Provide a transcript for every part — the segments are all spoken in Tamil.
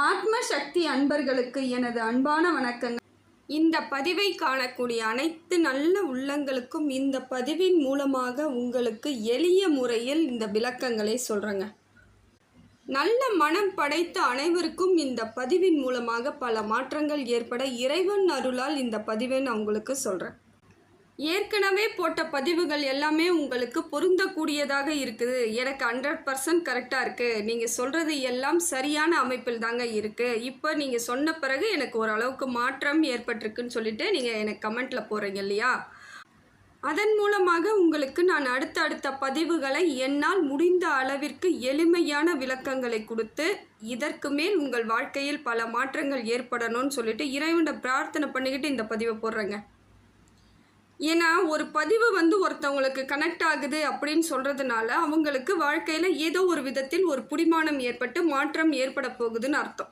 ஆத்ம சக்தி அன்பர்களுக்கு எனது அன்பான வணக்கங்கள். இந்த பதிவை காணக்கூடிய அனைத்து நல்ல உள்ளங்களுக்கும் இந்த பதிவின் மூலமாக உங்களுக்கு எளிய முறையில் இந்த விளக்கங்களை சொல்கிறேங்க. நல்ல மனம் படைத்த அனைவருக்கும் இந்த பதிவின் மூலமாக பல மாற்றங்கள் ஏற்பட இறைவன் அருளால் இந்த பதிவை நான் உங்களுக்கு சொல்கிறேன். ஏற்கனவே போட்ட பதிவுகள் எல்லாமே உங்களுக்கு பொருந்தக்கூடியதாக இருக்குது. எனக்கு 100% கரெக்டாக இருக்குது. நீங்கள் சொல்கிறது எல்லாம் சரியான அமைப்பில் தாங்க இருக்குது. இப்போ நீங்கள் சொன்ன பிறகு எனக்கு ஓரளவுக்கு மாற்றம் ஏற்பட்டிருக்குன்னு சொல்லிட்டு நீங்கள் எனக்கு கமெண்ட்டில் போகிறீங்க இல்லையா? அதன் மூலமாக உங்களுக்கு நான் அடுத்த பதிவுகளை என்னால் முடிந்த அளவிற்கு எளிமையான விளக்கங்களை கொடுத்து இதற்கு மேல் உங்கள் வாழ்க்கையில் பல மாற்றங்கள் ஏற்படணும்னு சொல்லிட்டு இறைவனை பிரார்த்தனை பண்ணிக்கிட்டு இந்த பதிவை போடுறேங்க. ஏன்னா ஒரு பதிவு ஒருத்தவங்களுக்கு கனெக்ட் ஆகுது அப்படின்னு சொல்கிறதுனால அவங்களுக்கு வாழ்க்கையில் ஏதோ ஒரு விதத்தில் ஒரு பிடிமானம் ஏற்பட்டு மாற்றம் ஏற்பட போகுதுன்னு அர்த்தம்.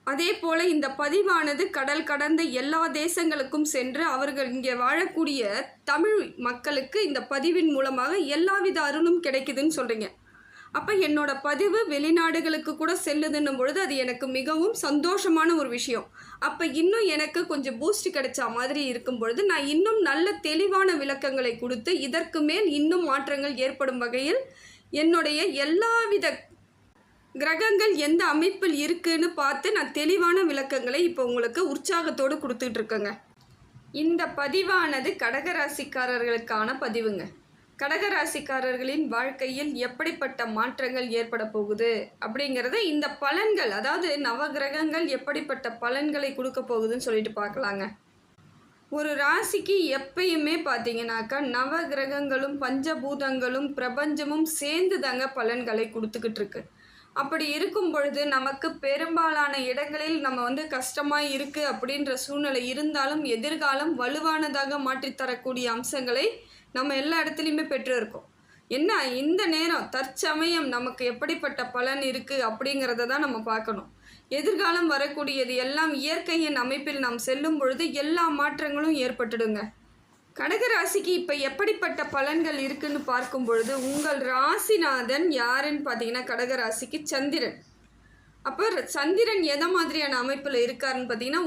அதே போல் இந்த பதிவானது கடல் கடந்த எல்லா தேசங்களுக்கும் சென்று அவர்கள் இங்கே வாழக்கூடிய தமிழ் மக்களுக்கு இந்த பதிவின் மூலமாக எல்லாவித அருளும் கிடைக்குதுன்னு சொல்கிறீங்க. அப்போ என்னோட பதிவு வெளிநாடுகளுக்கு கூட செல்லுதுன்னும் பொழுது அது எனக்கு மிகவும் சந்தோஷமான ஒரு விஷயம். அப்போ இன்னும் எனக்கு கொஞ்சம் பூஸ்ட் கிடைச்சா மாதிரி இருக்கும் பொழுது நான் இன்னும் நல்ல தெளிவான விளக்கங்களை கொடுத்து இதற்கு மேல் இன்னும் மாற்றங்கள் ஏற்படும் வகையில் என்னுடைய எல்லாவித கிரகங்கள் எந்த அமைப்பில் இருக்குன்னு பார்த்து நான் தெளிவான விளக்கங்களை இப்போ உங்களுக்கு உற்சாகத்தோடு கொடுத்துட்டு இருக்கேங்க. இந்த பதிவானது கடகராசிக்காரர்களுக்கான பதிவுங்க. கடகராசிக்காரர்களின் வாழ்க்கையில் எப்படிப்பட்ட மாற்றங்கள் ஏற்பட போகுது அப்படிங்கிறத இந்த பலன்கள், அதாவது நவகிரகங்கள் எப்படிப்பட்ட பலன்களை கொடுக்க போகுதுன்னு சொல்லிட்டு பார்க்கலாங்க. ஒரு ராசிக்கு எப்பயுமே பார்த்தீங்கன்னாக்கா நவகிரகங்களும் பஞ்சபூதங்களும் பிரபஞ்சமும் சேர்ந்து தாங்க பலன்களை கொடுத்துக்கிட்டு இருக்கு. அப்படி இருக்கும் பொழுது நமக்கு பெரும்பாலான இடங்களில் நம்ம கஷ்டமாக இருக்குது அப்படின்ற சூழ்நிலை இருந்தாலும் எதிர்காலம் வலுவானதாக மாற்றித்தரக்கூடிய அம்சங்களை நம்ம எல்லா இடத்துலையுமே பெற்று இருக்கோம். என்ன இந்த நேரம் தற்சமயம் நமக்கு எப்படிப்பட்ட பலன் இருக்குது அப்படிங்கிறத தான் நம்ம பார்க்கணும். எதிர்காலம் வரக்கூடியது எல்லாம் இயற்கையின் அமைப்பில் நாம் செல்லும் பொழுது எல்லா மாற்றங்களும் ஏற்பட்டுடுங்க. கடகராசிக்கு இப்போ எப்படிப்பட்ட பலன்கள் இருக்குன்னு பார்க்கும் பொழுது உங்கள் ராசிநாதன் யாருன்னு பார்த்தீங்கன்னா கடகராசிக்கு சந்திரன். அப்போ சந்திரன் எதை மாதிரியான அமைப்பில் இருக்காருன்னு பார்த்தீங்கன்னா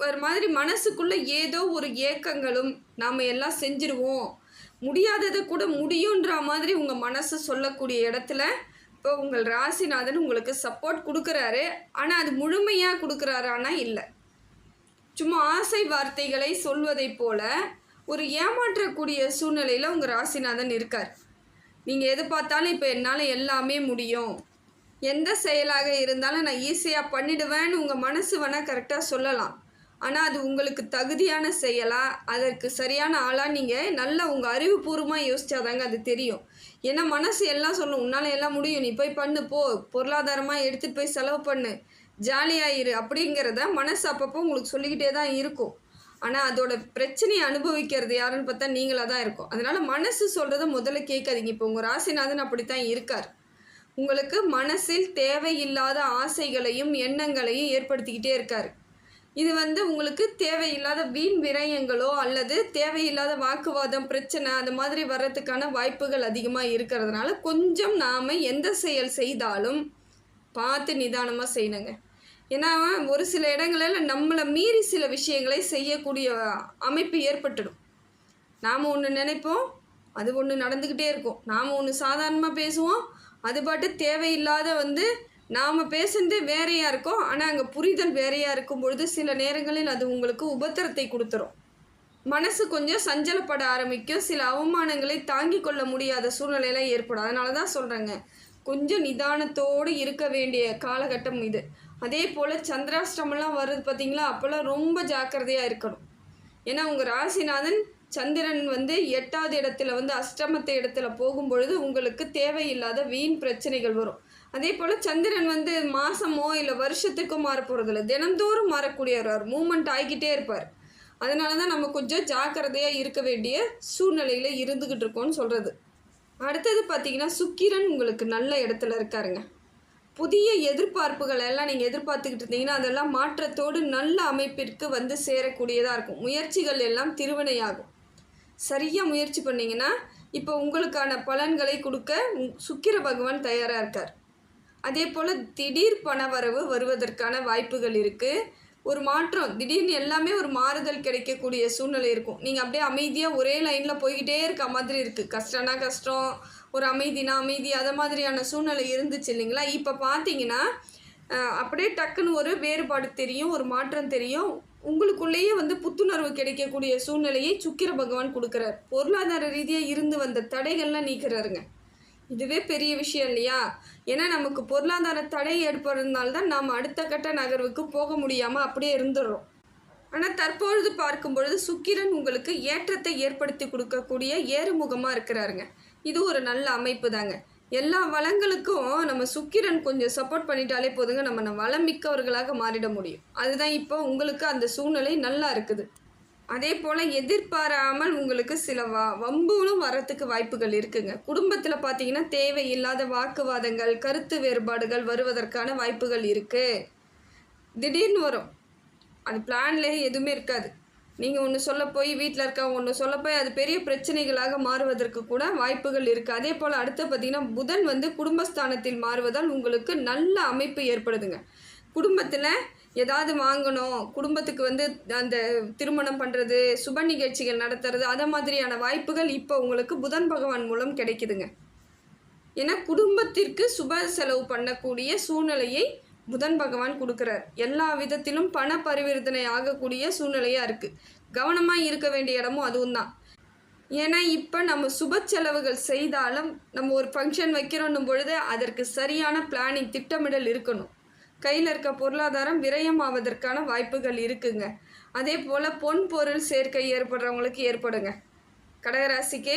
ஒரு மாதிரி மனசுக்குள்ளே ஏதோ ஒரு ஏக்கங்களும் நாம் எல்லாம் செஞ்சிருவோம், முடியாததை கூட முடியுன்ற மாதிரி உங்கள் மனசு சொல்லக்கூடிய இடத்துல இப்போ உங்கள் ராசிநாதன் உங்களுக்கு சப்போர்ட் கொடுக்குறாரு. ஆனால் அது முழுமையாக கொடுக்குறாரானா இல்லை, சும்மா ஆசை வார்த்தைகளை சொல்வதை போல ஒரு ஏமாற்றக்கூடிய சூழ்நிலையில் உங்கள் ராசிநாதன் இருக்கார். நீங்கள் எது பார்த்தாலும் இப்போ என்னால் எல்லாமே முடியும், எந்த செயலாக இருந்தாலும் நான் ஈஸியாக பண்ணிடுவேன்னு உங்கள் மனசு வேணால் கரெக்டாக சொல்லலாம். ஆனால் அது உங்களுக்கு தகுதியான செயலா, அதற்கு சரியான ஆளாக நீங்கள் நல்லா உங்கள் அறிவுபூர்வமாக யோசிச்சாதாங்க அது தெரியும். ஏன்னா மனசு எல்லாம் சொல்லும், உன்னால் எல்லாம் முடியும், நீ போய் பண்ணு, போ, பொருளாதாரமாக எடுத்துகிட்டு போய் செலவு பண்ணு, ஜாலியாயிரு அப்படிங்கிறத மனசு அப்பப்போ உங்களுக்கு சொல்லிக்கிட்டே தான் இருக்கும். ஆனால் அதோட பிரச்சனையை அனுபவிக்கிறது யாருன்னு பார்த்தா நீங்களாக தான் இருக்கும். அதனால் மனசு சொல்கிறத முதல்ல கேட்காதீங்க. இப்போ உங்கள் ராசிநாதன் அப்படித்தான் இருக்கார். உங்களுக்கு மனசில் தேவையில்லாத ஆசைகளையும் எண்ணங்களையும் ஏற்படுத்திக்கிட்டே இருக்கார். இது உங்களுக்கு தேவையில்லாத வீண் விரயங்களோ அல்லது தேவையில்லாத வாக்குவாதம் பிரச்சனை அது மாதிரி வர்றதுக்கான வாய்ப்புகள் அதிகமாக இருக்கிறதுனால கொஞ்சம் நாம் எந்த செயல் செய்தாலும் பார்த்து நிதானமாக செய்யணுங்க. ஏன்னா ஒரு சில இடங்களில் நம்மளை மீறி சில விஷயங்களை செய்யக்கூடிய அமைப்பு ஏற்பட்டுடும். நாம் ஒன்று நினைப்போம், அது ஒன்று நடந்துக்கிட்டே இருக்கும். நாம் ஒன்று சாதாரணமாக பேசுவோம், அது பாட்டு தேவையில்லாத நாம் பேசுறது வேறையாக இருக்கும். ஆனால் அங்கே புரிதல் வேறையாக இருக்கும் பொழுது சில நேரங்களில் அது உங்களுக்கு உபத்திரத்தை கொடுத்துரும். மனசு கொஞ்சம் சஞ்சலப்பட ஆரம்பிக்கும். சில அவமானங்களை தாங்கி கொள்ள முடியாத சூழ்நிலையெல்லாம் ஏற்படும். அதனால தான் சொல்கிறேங்க, கொஞ்சம் நிதானத்தோடு இருக்க வேண்டிய காலகட்டம் இது. அதே போல் சந்திராஷ்டமெல்லாம் வருது பார்த்திங்களா, அப்போல்லாம் ரொம்ப ஜாக்கிரதையாக இருக்கணும். ஏன்னா உங்கள் ராசிநாதன் சந்திரன் 8வது இடத்துல அஷ்டமத்து இடத்துல போகும்பொழுது உங்களுக்கு தேவையில்லாத வீண் பிரச்சனைகள் வரும். அதே போல் சந்திரன் மாதமோ இல்லை வருஷத்துக்கோ மாற போகிறதில்ல, தினந்தோறும் மாறக்கூடியவர், மூமெண்ட் ஆகிக்கிட்டே இருப்பார். அதனால தான் நம்ம கொஞ்சம் ஜாக்கிரதையாக இருக்க வேண்டிய சூழ்நிலையில் இருந்துக்கிட்டு இருக்கோன்னு சொல்கிறது. அடுத்தது பார்த்திங்கன்னா சுக்கிரன் உங்களுக்கு நல்ல இடத்துல இருக்காருங்க. புதிய எதிர்பார்ப்புகள் எல்லாம் நீங்கள் எதிர்பார்த்துக்கிட்டு இருந்தீங்கன்னா அதெல்லாம் மாற்றத்தோடு நல்ல அமைப்பிற்கு சேரக்கூடியதாக இருக்கும். முயற்சிகள் எல்லாம் திருவினையாகும். சரியாக முயற்சி பண்ணிங்கன்னா இப்போ உங்களுக்கான பலன்களை கொடுக்க சுக்கிர பகவான் தயாராக இருக்கார். அதே போல் திடீர் பணவரவு வருவதற்கான வாய்ப்புகள் இருக்குது. ஒரு மாற்றம் திடீர்னு எல்லாமே ஒரு மாறுதல் கிடைக்கக்கூடிய சூழ்நிலை இருக்கும். நீங்கள் அப்படியே அமைதியாக ஒரே லைனில் போய்கிட்டே இருக்க மாதிரி இருக்குது. கஷ்டம்னா கஷ்டம், ஒரு அமைதினா அமைதி, அதை மாதிரியான சூழ்நிலை இருந்துச்சு இல்லைங்களா? இப்போ பார்த்தீங்கன்னா அப்படியே டக்குன்னு ஒரு வேறுபாடு தெரியும், ஒரு மாற்றம் தெரியும். உங்களுக்குள்ளேயே புத்துணர்வு கிடைக்கக்கூடிய சூழ்நிலையை சுக்கிர பகவான் கொடுக்குறார். பொருளாதார ரீதியாக இருந்து வந்த தடைகள்லாம் நீக்கிறாருங்க. இதுவே பெரிய விஷயம் இல்லையா? ஏன்னா நமக்கு பொருளாதார தடை ஏற்படுறதுனால தான் நாம் அடுத்த கட்ட நகர்வுக்கு போக முடியாமல் அப்படியே இருந்துடுறோம். ஆனால் தற்பொழுது பார்க்கும் பொழுது சுக்கிரன் உங்களுக்கு ஏற்றத்தை ஏற்படுத்தி கொடுக்கக்கூடிய ஏறுமுகமாக இருக்கிறாருங்க. இது ஒரு நல்ல அமைப்பு தாங்க. எல்லா வளங்களுக்கும் நம்ம சுக்கிரன் கொஞ்சம் சப்போர்ட் பண்ணிட்டாலே போதுங்க, நம்ம வளம் மிக்கவர்களாக மாறிட முடியும். அதுதான் இப்போ உங்களுக்கு அந்த சூழ்நிலை நல்லா இருக்குது. அதே போல் எதிர்பாராமல் உங்களுக்கு சில வம்புகளும் வரத்துக்கு வாய்ப்புகள் இருக்குங்க. குடும்பத்தில் பார்த்தீங்கன்னா தேவையில்லாத வாக்குவாதங்கள், கருத்து வேறுபாடுகள் வருவதற்கான வாய்ப்புகள் இருக்குது. திடீர்னு வரும், அது பிளான்லேயே எதுவுமே இருக்காது. நீங்கள் ஒன்று சொல்ல போய் வீட்டில் இருக்கவங்க ஒன்று சொல்ல போய் அது பெரிய பிரச்சனைகளாக மாறுவதற்கு கூட வாய்ப்புகள் இருக்குது. அதே போல் அடுத்து பார்த்திங்கன்னா புதன் குடும்பஸ்தானத்தில் மாறுவதால் உங்களுக்கு நல்ல அமைப்பு ஏற்படுதுங்க. குடும்பத்தில் ஏதாவது வாங்கணும், குடும்பத்துக்கு அந்த திருமணம் பண்ணுறது, சுப நிகழ்ச்சிகள் நடத்துறது, அதை மாதிரியான வாய்ப்புகள் இப்போ உங்களுக்கு புதன் பகவான் மூலம் கிடைக்குதுங்க. ஏன்னா குடும்பத்திற்கு சுப செலவு பண்ணக்கூடிய சூழ்நிலையை புதன் பகவான் கொடுக்குறார். எல்லா விதத்திலும் பண பரிவர்த்தனை ஆகக்கூடிய சூழ்நிலையாக இருக்குது. கவனமாக இருக்க வேண்டிய இடமும் அதுவும் தான். ஏன்னா இப்போ நம்ம சுப செலவுகள் செய்தாலும் நம்ம ஒரு ஃபங்க்ஷன் வைக்கிறோன்னும் பொழுது அதற்கு சரியான பிளானிங், திட்டமிடல் இருக்கணும். கையில் இருக்க பொருளாதாரம் விரயமாவதற்கான வாய்ப்புகள் இருக்குங்க. அதே போல் பொன் பொருள் சேர்க்கை ஏற்படுறவங்களுக்கு ஏற்படுங்க. கடகராசிக்கே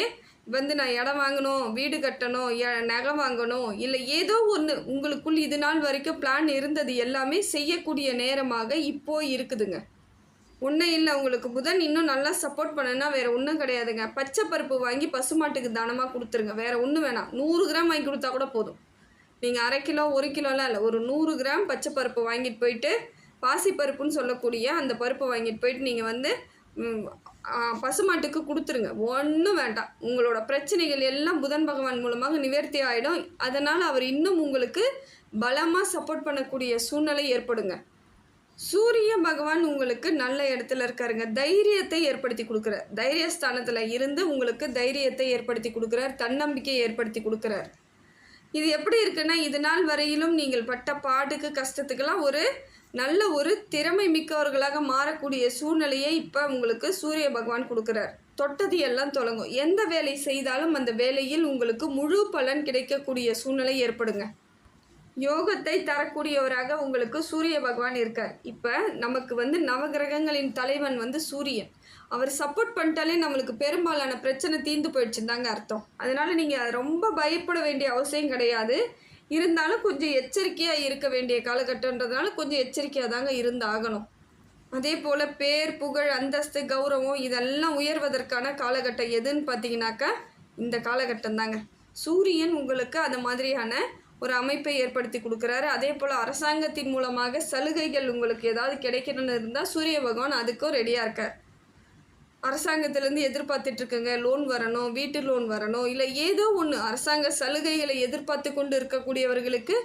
நான் இடம் வாங்கணும், வீடு கட்டணும், நகை வாங்கணும், இல்லை ஏதோ ஒன்று உங்களுக்குள் இது நாள் வரைக்கும் பிளான் இருந்தது எல்லாமே செய்யக்கூடிய நேரமாக இப்போ இருக்குதுங்க. ஒன்றும் இல்லை, உங்களுக்கு புதன் இன்னும் நல்லா சப்போர்ட் பண்ணுன்னா வேறு ஒன்றும் கிடையாதுங்க. பச்சை பருப்பு வாங்கி பசுமாட்டுக்கு தானமாக கொடுத்துருங்க. வேறு ஒன்றும் வேணாம். 100 கிராம் வாங்கி கொடுத்தா கூட போதும். நீங்கள் 1/2 கிலோ 1 கிலோலாம் இல்லை, ஒரு 100 கிராம் பச்சை பருப்பு வாங்கிட்டு போயிட்டு, பாசிப்பருப்புன்னு சொல்லக்கூடிய அந்த பருப்பை வாங்கிட்டு போயிட்டு நீங்கள் பசுமாட்டுக்கு கொடுத்துருங்க. ஒன்றும் வேண்டாம். உங்களோட பிரச்சனைகள் எல்லாம் புதன் பகவான் மூலமாக நிவர்த்தி ஆகிடும். அதனால் அவர் இன்னும் உங்களுக்கு பலமாக சப்போர்ட் பண்ணக்கூடிய சூழ்நிலை ஏற்படுங்க. சூரிய பகவான் உங்களுக்கு நல்ல இடத்துல இருக்காருங்க. தைரியத்தை ஏற்படுத்தி கொடுக்குறார். தைரியஸ்தானத்தில் இருந்து உங்களுக்கு தைரியத்தை ஏற்படுத்தி கொடுக்குறார், தன்னம்பிக்கையை ஏற்படுத்தி கொடுக்குறார். இது எப்படி இருக்குன்னா, இது நாள் வரையிலும் நீங்கள் பட்ட பாட்டுக்கு கஷ்டத்துக்கெல்லாம் நல்ல ஒரு திறமை மிக்கவர்களாக மாறக்கூடிய சூழ்நிலையை இப்போ உங்களுக்கு சூரிய பகவான் கொடுக்குறார். தொட்டது எல்லாம் தொடங்கும். எந்த வேலை செய்தாலும் அந்த வேலையில் உங்களுக்கு முழு பலன் கிடைக்கக்கூடிய சூழ்நிலை ஏற்படுங்க. யோகத்தை தரக்கூடியவராக உங்களுக்கு சூரிய பகவான் இருக்கார். இப்போ நமக்கு நவகிரகங்களின் தலைவன் சூரியன். அவர் சப்போர்ட் பண்ணிட்டாலே நம்மளுக்கு பெரும்பாலான பிரச்சனை தீர்ந்து போயிடுச்சுன்னு தாங்க அர்த்தம். அதனால் நீங்கள் ரொம்ப பயப்பட வேண்டிய அவசியம் கிடையாது. இருந்தாலும் கொஞ்சம் எச்சரிக்கையாக இருக்க வேண்டிய காலகட்டன்றதுனால கொஞ்சம் எச்சரிக்கையாக தாங்க இருந்தாகணும். அதே போல் பேர், புகழ், அந்தஸ்து, கௌரவம் இதெல்லாம் உயர்வதற்கான காலகட்டம் எதுன்னு பார்த்தீங்கன்னாக்கா இந்த காலகட்டம் தாங்க. சூரியன் உங்களுக்கு அது மாதிரியான ஒரு அமைப்பை ஏற்படுத்தி கொடுக்குறாரு. அதே போல் அரசாங்கத்தின் மூலமாக சலுகைகள் உங்களுக்கு ஏதாவது கிடைக்கணும்னு இருந்தால் சூரிய பகவான் அதுக்கும் ரெடியாக இருக்கார். அரசாங்கத்திலேருந்து எதிர்பார்த்துட்ருக்குங்க, லோன் வரணும், வீட்டு லோன் வரணும், இல்லை ஏதோ ஒன்று அரசாங்க சலுகைகளை எதிர்பார்த்து கொண்டு இருக்கக்கூடியவர்களுக்கு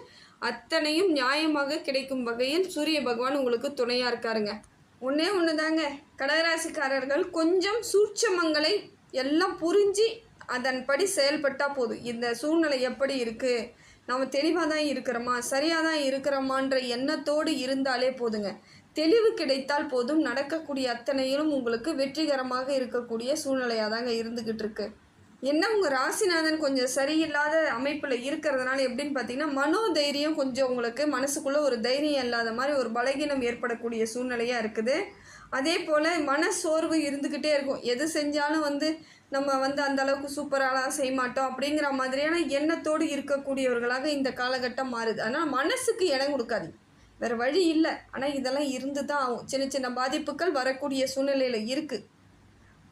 அத்தனையும் நியாயமாக கிடைக்கும் வகையில் சூரிய பகவான் உங்களுக்கு துணையாக இருக்காருங்க. ஒன்றே ஒன்று தாங்க, கடகராசிக்காரர்கள் கொஞ்சம் சூட்சமங்களை எல்லாம் புரிஞ்சு அதன்படி செயல்பட்டால் போதும். இந்த சூழ்நிலை எப்படி இருக்குது, நம்ம தெளிவாக தான் இருக்கிறோமா, சரியாக தான் இருக்கிறோமான்ற எண்ணத்தோடு இருந்தாலே போதுங்க. தெளிவு கிடைத்தால் போதும், நடக்கக்கூடிய அத்தனையிலும் உங்களுக்கு வெற்றிகரமாக இருக்கக்கூடிய சூழ்நிலையாக தாங்க இருந்துக்கிட்டு இருக்கு. என்ன உங்கள் ராசிநாதன் கொஞ்சம் சரியில்லாத அமைப்பில் இருக்கிறதுனால எப்படின்னு பார்த்தீங்கன்னா மனோதைரியம் கொஞ்சம் உங்களுக்கு மனசுக்குள்ளே ஒரு தைரியம் இல்லாத மாதிரி ஒரு பலகீனம் ஏற்படக்கூடிய சூழ்நிலையாக இருக்குது. அதே போல் மன சோர்வு இருந்துக்கிட்டே இருக்கும். எது செஞ்சாலும் நம்ம அந்த அளவுக்கு சூப்பராலாம் செய்ய மாட்டோம் அப்படிங்கிற மாதிரியான எண்ணத்தோடு இருக்கக்கூடியவர்களாக இந்த காலகட்டம் மாறுது. அதனால் மனசுக்கு இடம் கொடுக்காது, வேறு வழி இல்லை. ஆனால் இதெல்லாம் இருந்து தான் ஆகும். சின்ன சின்ன பாதிப்புகள் வரக்கூடிய சூழ்நிலையில் இருக்குது.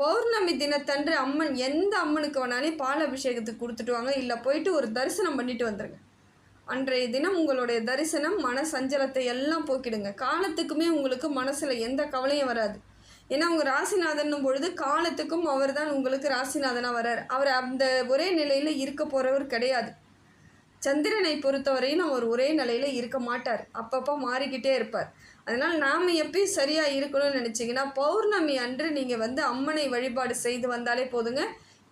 பௌர்ணமி தினத்தன்று அம்மன் எந்த அம்மனுக்கு வேணாலும் பால் அபிஷேகத்துக்கு கொடுத்துட்டு வாங்க, இல்லை போயிட்டு ஒரு தரிசனம் பண்ணிட்டு வந்துடுங்க. அன்றைய தினம் உங்களுடைய தரிசனம் மன சஞ்சலத்தை எல்லாம் போக்கிடுங்க. காலத்துக்குமே உங்களுக்கு மனசில் எந்த கவலையும் வராது. ஏன்னா உங்கள் ராசிநாதன்னும் பொழுது காலத்துக்கும் அவர் தான் உங்களுக்கு ராசிநாதனாக வர்றார். அவர் அந்த ஒரே நிலையில் இருக்க போகிறவர் கிடையாது. சந்திரனை பொறுத்தவரையும் அவர் ஒரே நிலையில் இருக்க மாட்டார், அப்பப்போ மாறிக்கிட்டே இருப்பார். அதனால் நாம் எப்பயும் சரியாக இருக்கணும்னு நினச்சிங்கன்னா பௌர்ணமி அன்று நீங்கள் வந்து அம்மனை வழிபாடு செய்து வந்தாலே போதுங்க.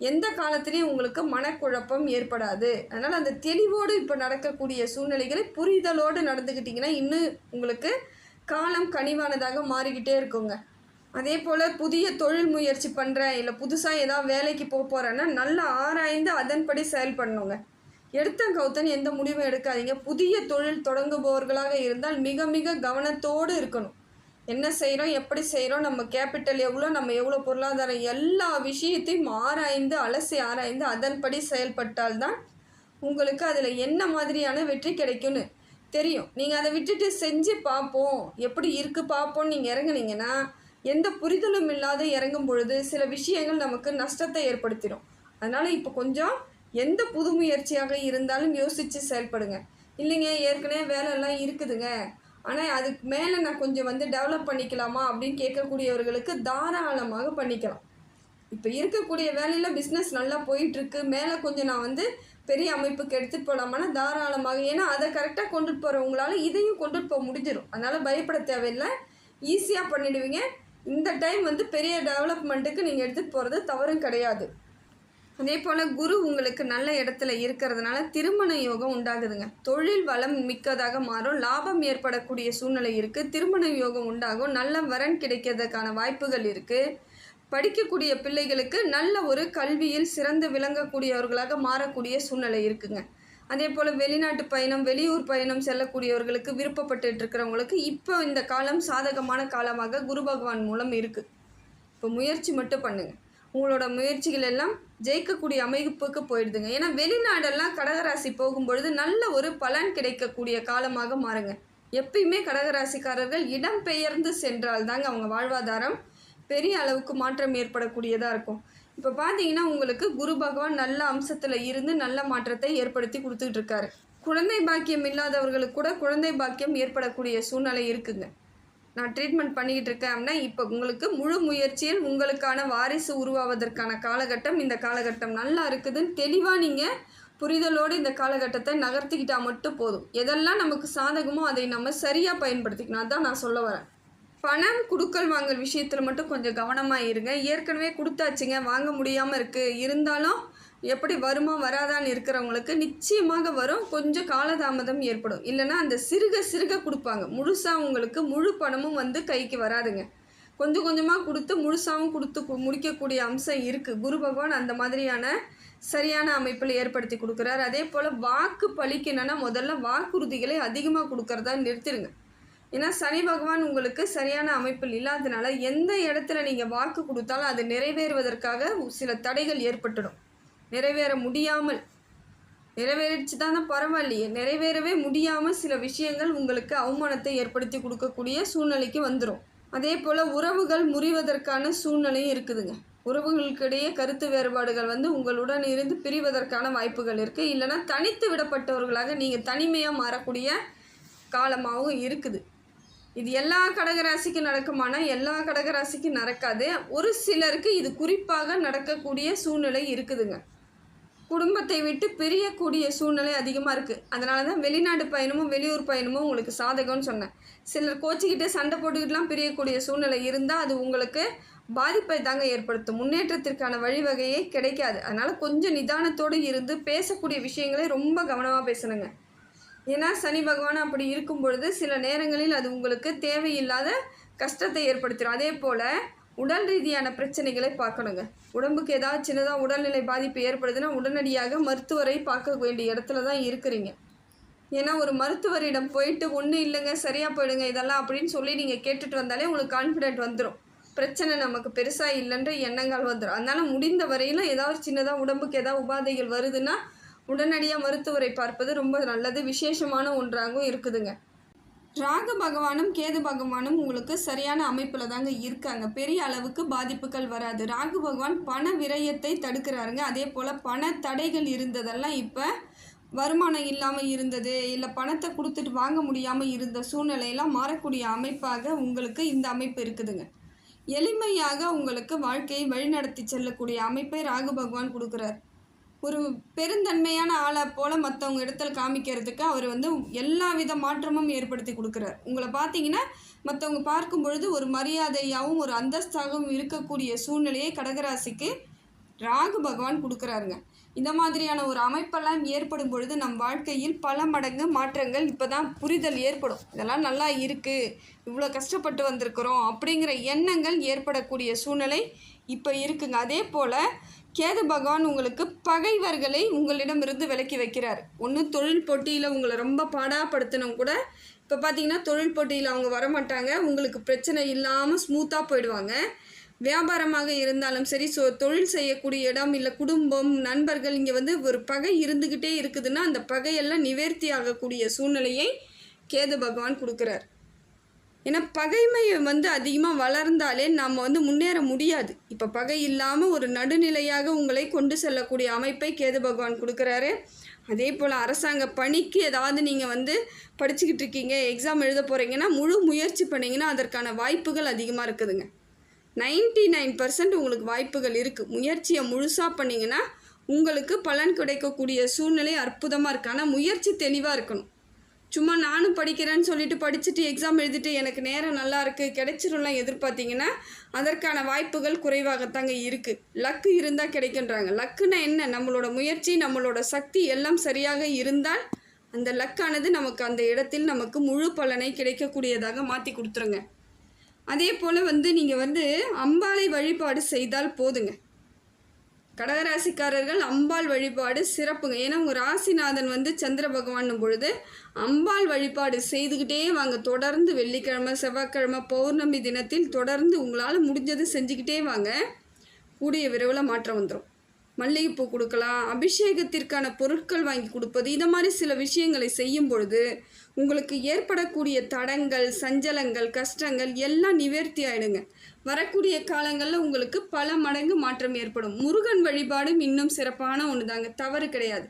எந்த காலத்துலேயும் உங்களுக்கு மனக்குழப்பம் ஏற்படாது. அதனால் அந்த தெளிவோடு இப்போ நடக்கக்கூடிய சூழ்நிலைகளை புரிதலோடு நடந்துக்கிட்டிங்கன்னா இன்னும் உங்களுக்கு காலம் கனிவானதாக மாறிக்கிட்டே இருக்குங்க. அதே போல் புதிய தொழில் முயற்சி பண்ணுறேன், இல்லை புதுசாக ஏதாவது வேலைக்கு போகிறேன்னா நல்லா ஆராய்ந்து அதன்படி செயல்படணுங்க. எடுத்தங்கவுத்தன் எந்த முடிவும் எடுக்காதீங்க. புதிய தொழில் தொடங்குபவர்களாக இருந்தால் மிக மிக கவனத்தோடு இருக்கணும். என்ன செய்கிறோம், எப்படி செய்கிறோம், நம்ம கேபிட்டல் எவ்வளோ, நம்ம எவ்வளோ பொருளாதாரம், எல்லா விஷயத்தையும் ஆராய்ந்து அலசி ஆராய்ந்து அதன்படி செயல்பட்டால்தான் உங்களுக்கு அதில் என்ன மாதிரியான வெற்றி கிடைக்கும்னு தெரியும். நீங்கள் அதை விட்டுட்டு செஞ்சு பார்ப்போம், எப்படி இருக்குது பார்ப்போம்னு நீங்கள் இறங்குனீங்கன்னா எந்த புரிதலும் இல்லாத இறங்கும் பொழுது சில விஷயங்கள் நமக்கு நஷ்டத்தை ஏற்படுத்திடும். அதனால் இப்போ கொஞ்சம் எந்த புது முயற்சியாக இருந்தாலும் யோசித்து செயல்படுங்க. இல்லைங்க ஏற்கனவே வேலையெல்லாம் இருக்குதுங்க, ஆனால் அதுக்கு மேலே நான் கொஞ்சம் வந்து டெவலப் பண்ணிக்கலாமா அப்படின்னு கேட்கக்கூடியவர்களுக்கு தாராளமாக பண்ணிக்கலாம். இப்போ இருக்கக்கூடிய வேலையில் பிஸ்னஸ் நல்லா போயிட்டுருக்கு, மேலே கொஞ்சம் நான் வந்து பெரிய அமைப்புக்கு எடுத்துகிட்டு போகலாமான்னா தாராளமாக. ஏன்னா அதை கரெக்டாக கொண்டுட்டு போகிறவங்களால இதையும் கொண்டுட்டு போக முடிஞ்சிடும். அதனால் பயப்பட தேவையில்லை, ஈஸியாக பண்ணிடுவீங்க. இந்த டைம் வந்து பெரிய டெவலப்மெண்ட்டுக்கு நீங்கள் எடுத்துகிட்டு போகிறது தவறும் கிடையாது. அதே போல் குரு உங்களுக்கு நல்ல இடத்துல இருக்கிறதுனால திருமண யோகம் உண்டாகுதுங்க. தொழில் வளம் மிக்கதாக மாறும், லாபம் ஏற்படக்கூடிய சூழ்நிலை இருக்குது, திருமண யோகம் உண்டாகும், நல்ல வரன் கிடைக்கிறதுக்கான வாய்ப்புகள் இருக்குது. படிக்கக்கூடிய பிள்ளைகளுக்கு நல்ல ஒரு கல்வியில் சிறந்து விளங்கக்கூடியவர்களாக மாறக்கூடிய சூழ்நிலை இருக்குங்க. அதே போல் வெளிநாட்டு பயணம், வெளியூர் பயணம் செல்லக்கூடியவர்களுக்கு விருப்பப்பட்டு இருக்கிறவங்களுக்கு இப்போ இந்த காலம் சாதகமான காலமாக குரு பகவான் மூலம் இருக்குது. இப்போ முயற்சி மட்டும் பண்ணுங்கள், உங்களோட முயற்சிகள் எல்லாம் ஜெயிக்கக்கூடிய அமைப்புக்கு போயிடுதுங்க. ஏன்னா வெளிநாடெல்லாம் கடகராசி போகும்பொழுது நல்ல ஒரு பலன் கிடைக்கக்கூடிய காலமாக மாறுங்க. எப்பயுமே கடகராசிக்காரர்கள் இடம் பெயர்ந்து சென்றால் தாங்க அவங்க வாழ்வாதாரம் பெரிய அளவுக்கு மாற்றம் ஏற்படக்கூடியதாக இருக்கும். இப்போ பார்த்தீங்கன்னா உங்களுக்கு குரு பகவான் நல்ல அம்சத்தில் இருந்து நல்ல மாற்றத்தை ஏற்படுத்தி கொடுத்துக்கிட்டு இருக்காரு. குழந்தை பாக்கியம் இல்லாதவர்களுக்கு கூட குழந்தை பாக்கியம் ஏற்படக்கூடிய சூழ்நிலை இருக்குங்க. நான் ட்ரீட்மெண்ட் பண்ணிக்கிட்டு இருக்கேன் அப்படின்னா இப்போ உங்களுக்கு முழு முயற்சியில் உங்களுக்கான வாரிசு உருவாவதற்கான காலகட்டம் இந்த காலகட்டம் நல்லா இருக்குதுன்னு தெளிவாக நீங்கள் புரிதலோடு இந்த காலகட்டத்தை நகர்த்திக்கிட்டால் மட்டும் போதும். எதெல்லாம் நமக்கு சாதகமோ அதை நம்ம சரியாக பயன்படுத்திக்கணும், அதுதான் நான் சொல்ல வரேன். பணம் கொடுக்கல் வாங்கல் விஷயத்தில் மட்டும் கொஞ்சம் கவனமாக இருங்க. ஏற்கனவே கொடுத்தாச்சுங்க, வாங்க முடியாமல் இருக்குது, இருந்தாலும் எப்படி வருமா வராதான்னு இருக்கிறவங்களுக்கு நிச்சயமாக வரும். கொஞ்சம் காலதாமதம் ஏற்படும், இல்லைன்னா அந்த சிறுக சிறுக கொடுப்பாங்க. முழுசாக உங்களுக்கு முழு பணமும் வந்து கைக்கு வராதுங்க. கொஞ்சம் கொஞ்சமாக கொடுத்து முழுசாகவும் கொடுத்து முடிக்கக்கூடிய அம்சம் இருக்குது. குரு பகவான் அந்த மாதிரியான சரியான அமைப்பில் ஏற்படுத்தி கொடுக்குறாரு. அதே போல் வாக்கு பலிக்கணுன்னா முதல்ல வாக்குறுதிகளை அதிகமாக கொடுக்கறதா நிறுத்திடுங்க. ஏன்னா சனி பகவான் உங்களுக்கு சரியான அமைப்பில் இல்லாததுனால எந்த இடத்துல நீங்கள் வாக்கு கொடுத்தாலும் அது நிறைவேறுவதற்காக சில தடைகள் ஏற்பட்டுடும். நிறைவேற முடியாமல், நிறைவேறிச்சு தானே பரவாயில்லையே, நிறைவேறவே முடியாமல் சில விஷயங்கள் உங்களுக்கு அவமானத்தை ஏற்படுத்தி கொடுக்கக்கூடிய சூழ்நிலைக்கு வந்துடும். அதே போல் உறவுகள் முறிவதற்கான சூழ்நிலையும் இருக்குதுங்க. உறவுகளுக்கிடையே கருத்து வேறுபாடுகள் வந்து உங்களுடன் இருந்து பிரிவதற்கான வாய்ப்புகள் இருக்குது. இல்லைனா தனித்து விடப்பட்டவர்களாக நீங்கள் தனிமையாக மாறக்கூடிய காலமாகவும் இருக்குது. இது எல்லா கடகராசிக்கும் நடக்குமானா எல்லா கடகராசிக்கும் நடக்காது. ஒரு சிலருக்கு இது குறிப்பாக நடக்கக்கூடிய சூழ்நிலை இருக்குதுங்க. குடும்பத்தை விட்டு பிரியக்கூடிய சூழ்நிலை அதிகமாக இருக்குது. அதனால தான் வெளிநாடு பயணமும் வெளியூர் பயணமும் உங்களுக்கு சாதகம்னு சொன்னேன். சிலர் கோச்சிக்கிட்டு சண்டை போட்டுக்கிட்டுலாம் பிரியக்கூடிய சூழ்நிலை இருந்தால் அது உங்களுக்கு பாதிப்பை தாங்க ஏற்படுத்தும், முன்னேற்றத்திற்கான வழிவகையே கிடைக்காது. அதனால் கொஞ்சம் நிதானத்தோடு இருந்து பேசக்கூடிய விஷயங்களை ரொம்ப கவனமாக பேசணுங்க. ஏன்னா சனி பகவான் அப்படி இருக்கும் பொழுது சில நேரங்களில் அது உங்களுக்கு தேவையில்லாத கஷ்டத்தை ஏற்படுத்திடும். அதே போல் உடல் ரீதியான பிரச்சனைகளை பார்க்கணுங்க. உடம்புக்கு ஏதாவது சின்னதாக உடல்நிலை பாதிப்பு ஏற்படுதுன்னா உடனடியாக மருத்துவரை பார்க்க வேண்டிய இடத்துல தான் இருக்கிறீங்க. ஏன்னா ஒரு மருத்துவரிடம் போயிட்டு ஒன்றும் இல்லைங்க சரியாக போயிடுங்க இதெல்லாம் அப்படின்னு சொல்லி நீங்கள் கேட்டுட்டு வந்தாலே உங்களுக்கு கான்ஃபிடென்ட் வந்துடும். பிரச்சனை நமக்கு பெருசாக இல்லைன்ற எண்ணங்கள் வந்துடும். அதனால் முடிந்த வரையிலும் ஏதாவது சின்னதாக உடம்புக்கு ஏதாவது உபாதைகள் வருதுன்னா உடனடியாக மருத்துவரை பார்ப்பது ரொம்ப நல்லது, விசேஷமான ஒன்றாகவும் இருக்குதுங்க. ராகு பகவானும் கேது பகவானும் உங்களுக்கு சரியான அமைப்பில் தாங்க இருக்காங்க. பெரிய அளவுக்கு பாதிப்புகள் வராது. ராகு பகவான் பண விரயத்தை தடுக்கிறாருங்க. அதே போல் பண தடைகள் இருந்ததெல்லாம் இப்போ வருமானம் இல்லாமல் இருந்தது, இல்லை பணத்தை கொடுத்துட்டு வாங்க முடியாமல் இருந்த சூழ்நிலையெல்லாம் மாறக்கூடிய அமைப்பாக உங்களுக்கு இந்த அமைப்பு இருக்குதுங்க. எளிமையாக உங்களுக்கு வாழ்க்கையை வழிநடத்தி செல்லக்கூடிய அமைப்பை ராகு பகவான் கொடுக்குறார். ஒரு பெருந்தன்மையான ஆளை போல் மற்றவங்க இடத்துல காமிக்கிறதுக்கு அவர் வந்து எல்லா வித மாற்றமும் ஏற்படுத்தி கொடுக்குறார். உங்களை பார்த்தீங்கன்னா மற்றவங்க பார்க்கும் பொழுது ஒரு மரியாதையாகவும் ஒரு அந்தஸ்தாகவும் இருக்கக்கூடிய சூழ்நிலையை கடகராசிக்கு ராகு பகவான் கொடுக்குறாருங்க. இந்த மாதிரியான ஒரு அமைப்பெல்லாம் ஏற்படும் பொழுது நம் வாழ்க்கையில் பல மடங்கு மாற்றங்கள் இப்போ தான் புரிதல் ஏற்படும். இதெல்லாம் நல்லா இருக்குது, இவ்வளோ கஷ்டப்பட்டு வந்திருக்கிறோம் அப்படிங்கிற எண்ணங்கள் ஏற்படக்கூடிய சூழ்நிலை இப்போ இருக்குங்க. அதே போல் கேது பகவான் உங்களுக்கு பகைவர்களை உங்களிடமிருந்து விலக்கி வைக்கிறார். ஒன்று தொழில் போட்டியில் உங்களை ரொம்ப பாடாப்படுத்தினவங்க கூட இப்போ பார்த்தீங்கன்னா தொழில் போட்டியில் அவங்க வரமாட்டாங்க, உங்களுக்கு பிரச்சனை இல்லாமல் ஸ்மூத்தாக போயிடுவாங்க. வியாபாரமாக இருந்தாலும் சரி, தொழில் செய்யக்கூடிய இடம் இல்லை குடும்பம் நண்பர்கள், இங்கே வந்து ஒரு பகை இருந்துக்கிட்டே இருக்குதுன்னா அந்த பகையெல்லாம் நிவர்த்தி ஆகக்கூடிய சூழ்நிலையை கேது பகவான் கொடுக்குறார். ஏன்னா பகைமையை வந்து அதிகமாக வளர்ந்தாலே நம்ம வந்து முன்னேற முடியாது. இப்போ பகை இல்லாமல் ஒரு நடுநிலையாக உங்களை கொண்டு செல்லக்கூடிய அமைப்பை கேது பகவான் கொடுக்குறாரு. அதே போல் அரசாங்க பணிக்கு ஏதாவது நீங்கள் வந்து படிச்சுக்கிட்டு இருக்கீங்க, எக்ஸாம் எழுத போகிறீங்கன்னா முழு முயற்சி பண்ணிங்கன்னா அதற்கான வாய்ப்புகள் அதிகமாக இருக்குதுங்க. 99% உங்களுக்கு வாய்ப்புகள் இருக்குது. முயற்சியை முழுசாக பண்ணிங்கன்னா உங்களுக்கு பலன் கிடைக்கக்கூடிய சூழ்நிலை அற்புதமாக இருக்குது. ஆனால் முயற்சி தெளிவாக இருக்கணும். சும்மா நானும் படிக்கிறேன்னு சொல்லிட்டு படிச்சுட்டு எக்ஸாம் எழுதிட்டு எனக்கு நேரம் நல்லா இருக்குது கிடைச்சிரும்லாம் எதிர்பார்த்தீங்கன்னா அதற்கான வாய்ப்புகள் குறைவாகத்தாங்க இருக்குது. லக்கு இருந்தால் கிடைக்கின்றாங்க. லக்குன்னா என்ன? நம்மளோட முயற்சி நம்மளோட சக்தி எல்லாம் சரியாக இருந்தால் அந்த லக்கானது நமக்கு அந்த இடத்தில் நமக்கு முழு பலனை கிடைக்கக்கூடியதாக மாற்றி கொடுத்துருங்க. அதே போல் வந்து நீங்கள் வந்து அம்பாளை வழிபாடு செய்தால் போதுங்க. கடகராசிக்காரர்கள் அம்பாள் வழிபாடு சிறப்புங்க. ஏன்னா உங்கள் ராசிநாதன் வந்து சந்திர பகவான் பொழுது அம்பாள் வழிபாடு செய்துக்கிட்டே வாங்க. தொடர்ந்து வெள்ளிக்கிழமை செவ்வாய்க்கிழமை பௌர்ணமி தினத்தில் தொடர்ந்து உங்களால் முடிஞ்சது செஞ்சுக்கிட்டே வாங்க. கூடிய விரைவில் மாற்றம் வந்துடும். மல்லிகைப்பூ கொடுக்கலாம், அபிஷேகத்திற்கான பொருட்கள் வாங்கி கொடுப்பது, இதை மாதிரி சில விஷயங்களை செய்யும் பொழுது உங்களுக்கு ஏற்படக்கூடிய தடங்கள் சஞ்சலங்கள் கஷ்டங்கள் எல்லாம் நிவர்த்தி ஆகிடுங்க. வரக்கூடிய காலங்களில் உங்களுக்கு பல மடங்கு மாற்றம் ஏற்படும். முருகன் வழிபாடும் இன்னும் சிறப்பான ஒன்று தாங்க, தவறு கிடையாது.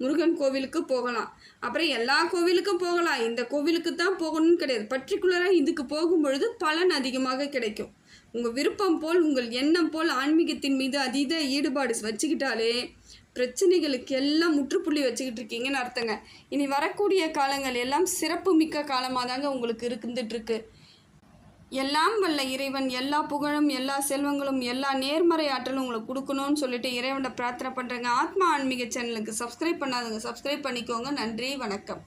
முருகன் கோவிலுக்கு போகலாம், அப்புறம் எல்லா கோவிலுக்கும் போகலாம், இந்த கோவிலுக்கு தான் போகணும்னு கிடையாது. பர்டிகுலராக இதுக்கு போகும்பொழுது பலன் அதிகமாக கிடைக்கும். உங்கள் விருப்பம் போல் உங்கள் எண்ணம் போல் ஆன்மீகத்தின் மீது அதீத ஈடுபாடு வச்சுக்கிட்டாலே பிரச்சனைகளுக்கு எல்லாம் முற்றுப்புள்ளி வச்சுக்கிட்டு இருக்கீங்கன்னு அர்த்தங்க. இனி வரக்கூடிய காலங்கள் எல்லாம் சிறப்பு மிக்க காலமாக தாங்க உங்களுக்கு இருந்துட்டுருக்கு. எல்லாம் வல்ல இறைவன் எல்லா புகழும் எல்லா செல்வங்களும் எல்லா நேர்மறை ஆற்றலும் உங்களுக்கு கொடுக்கணும்னு சொல்லிட்டு இறைவனை பிரார்த்தனை பண்ணுறேங்க. ஆத்மா ஆன்மீக சேனலுக்கு சப்ஸ்கிரைப் பண்ணாதுங்க, சப்ஸ்கிரைப் பண்ணிக்கோங்க. நன்றி, வணக்கம்.